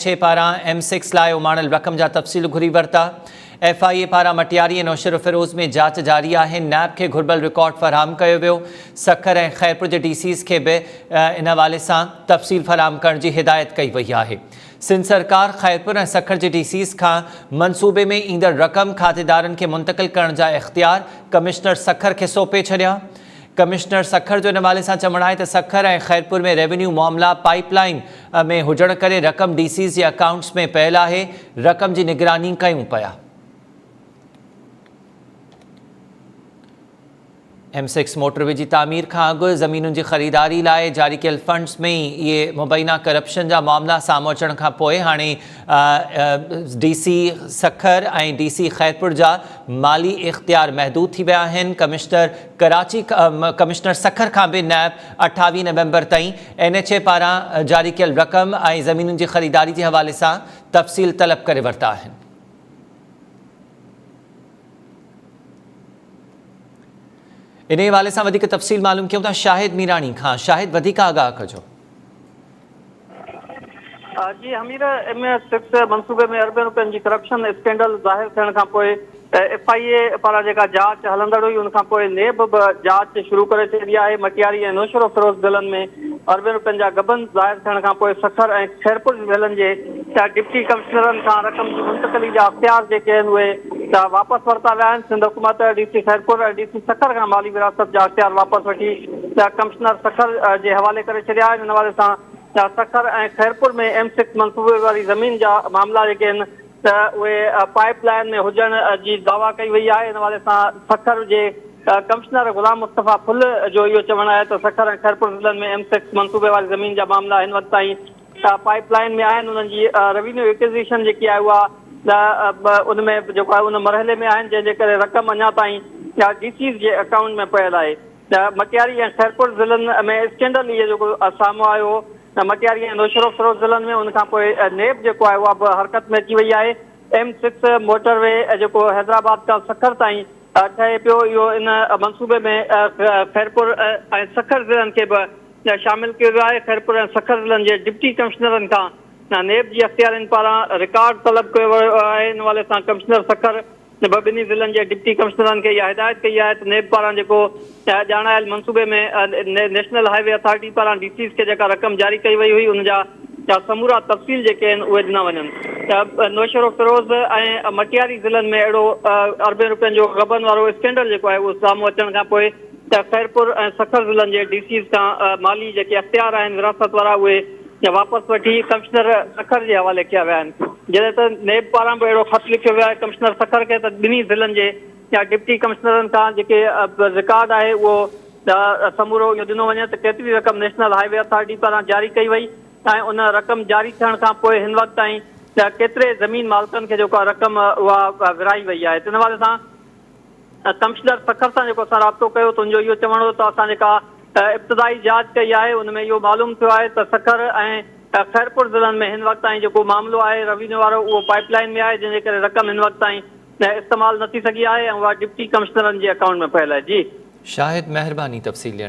छे पारा M6 लाइ उमाणल रक़म जा तफ़सील घुरी वरिता। FIA पारा मटियारी ऐं नौशर फिरोज़ में जांच जारी आहे। नैब के घुर्बल रिकॉर्ड फराहम कयो वियो। सखर ऐं खैरपुर जे DCs खे बि इन हवाले सां तफ़सील फराहम करण जी हिदायत कई वई आहे। सिंध सरकार खैरपुर ऐं सखर जे DCs खां मनसूबे में ईंदड़ रक़म खातेदारनि खे मुंतक़िल करण जा इख्तियार कमिश्नर सखर खे सौंपे छॾिया। कमिश्नर सखर जो इन हवाले सां चवणु आहे त सखर ऐं खैरपुर में रेवेन्यू मामला पाइपलाइन में हुजण करे रक़म DCs जे अकाउंट्स में पियल आहे। रक़म जी निगरानी कयूं पिया। M6 मोटरवे जी तामीर खां अॻु ज़मीनुनि जी ख़रीदारी लाइ जारी कयल फंड्स में ई इहे मुबैना करप्शन जा मामला साम्हूं अचण खां पोइ हाणे DC सखर ऐं DC खैरपुर जा माली इख्तियार महदूद थी विया आहिनि। कमिश्नर सखर खां बि नैब 28 नवंबर ताईं NHA पारां जारी कयल रक़म ऐं ज़मीनुनि जी ख़रीदारी जे हवाले सां तफ़सील तलब करे वरिता आहिनि। इन हवाले सां वधीक तफ़सील मालूम कयूं था शाहिद मीरानी खां। शाहिद, वधीक आगाह कजो। जी हमीर M6 मनसूबे में अरबन रुपयनि जी करप्शन स्कैंडल ज़ाहिर थियण खां पोइ FIA पारां जेका जांच हलंदड़ हुई उन खां पोइ नेब बि जांच शुरू करे छॾी आहे। मटियारी ऐं नौशरो फिरोज़ ज़िलनि में अरबन रुपयनि जा गबन ज़ाहिर थियण खां पोइ सखर ऐं खैरपुर ज़िलनि जे डिप्टी कमिश्नरनि खां रक़म जी मुंतक़िली जा अख़्तियार जेके आहिनि उहे वापसि वरिता विया आहिनि। सिंध हुकूमत DC खैरपुर ऐं DC सखर खां माली विरासत जा अख़्तियार वापसि वठी कमिश्नर सखर जे हवाले करे छॾिया आहिनि। इन हवाले सां सखर ऐं खैरपुर में M6 मनसूबे वारी ज़मीन जा मामला जेके आहिनि त उहे पाइपलाइन में हुजण जी दावा कई वई आहे। इन हवाले सां सखर जे कमिश्नर गुलाम मुस्तफ़ा फुल जो इहो चवणु आहे त सखर ऐं खैरपुर ज़िलनि में M6 मनसूबे वारी ज़मीन जा मामला हिन वक़्त ताईं पाइपलाइन में आहिनि। उन्हनि जी रेवेन्यू एक्विज़िशन जेकी आहे उहा उन में जेको आहे उन मरहले में आहिनि, जंहिंजे करे रक़म अञा ताईं DCs जे अकाउंट में पियल आहे। त मटियारी ऐं खैरपुर ज़िलनि में स्कैंडल इहो जेको साम्हूं आयो मटियारी ऐं नौशरो फिरोज़ ज़िलनि में, उन खां पोइ नेब जेको आहे उहा बि हरकत में अची वई आहे। M6 मोटरवे जेको हैदराबाद खां सखर ताईं ठहे पियो, इहो इन मनसूबे में खैरपुर ऐं सखर ज़िलनि खे बि शामिल कयो वियो आहे। खैरपुर ऐं सखर ज़िलनि जे डिप्टी कमिश्नरनि खां नेब जी अख़्तियारनि पारां रिकॉर्ड तलब कयो वियो आहे। इन हवाले सां कमिश्नर सखर ॿिन्ही ज़िलनि जे डिप्टी कमिश्नरनि खे इहा हिदायत कई आहे त नेब पारां जेको ॼाणायल मनसूबे में नेशनल हाईवे अथॉरिटी पारां DCs खे जेका रक़म जारी कई वई हुई उन जा समूरा तफ़सील जेके आहिनि उहे ॾिना वञनि। त नौशरो फिरोज़ ऐं मटियारी ज़िलनि में अहिड़ो अरबे रुपयनि जो गबन वारो स्कैंडल जेको आहे उहो साम्हूं अचण खां पोइ त खैरपुर ऐं सखर ज़िलनि जे DCs खां माली जेके अख़्तियार आहिनि विरासत वारा उहे वापसि वठी कमिश्नर सखर जे हवाले कया विया आहिनि। जॾहिं त नेब पारां बि अहिड़ो ख़त लिखियो वियो आहे कमिश्नर सखर खे त ॿिन्ही ज़िलनि जे डिप्टी कमिश्नरनि खां जेके रिकॉर्ड आहे उहो समूरो इहो ॾिनो वञे त केतिरी रक़म नेशनल हाईवे अथॉरिटी पारां जारी कई वई ऐं उन रक़म जारी थियण खां पोइ हिन वक़्त ताईं केतिरे ज़मीन मालिकनि खे जेको रक़म उहा विराई वई आहे। त इन हवाले सां कमिश्नर सखर सां जेको असां राब्तो कयो त उनजो इहो चवणो हो त असां जेका इब्तिदाई जांच कई आहे उन में इहो मालूम थियो आहे त सखर ऐं खैरपुर ज़िलनि में हिन वक़्त ताईं जेको मामिलो आहे रेवेन्यू वारो उहो पाइपलाइन में आहे, जंहिंजे करे रक़म हिन वक़्त ताईं इस्तेमालु न थी सघी आहे ऐं उहा डिप्टी कमिश्नरनि जे अकाउंट में पियल आहे। जी शाहिद, महिरबानी तफ़सील ॾियण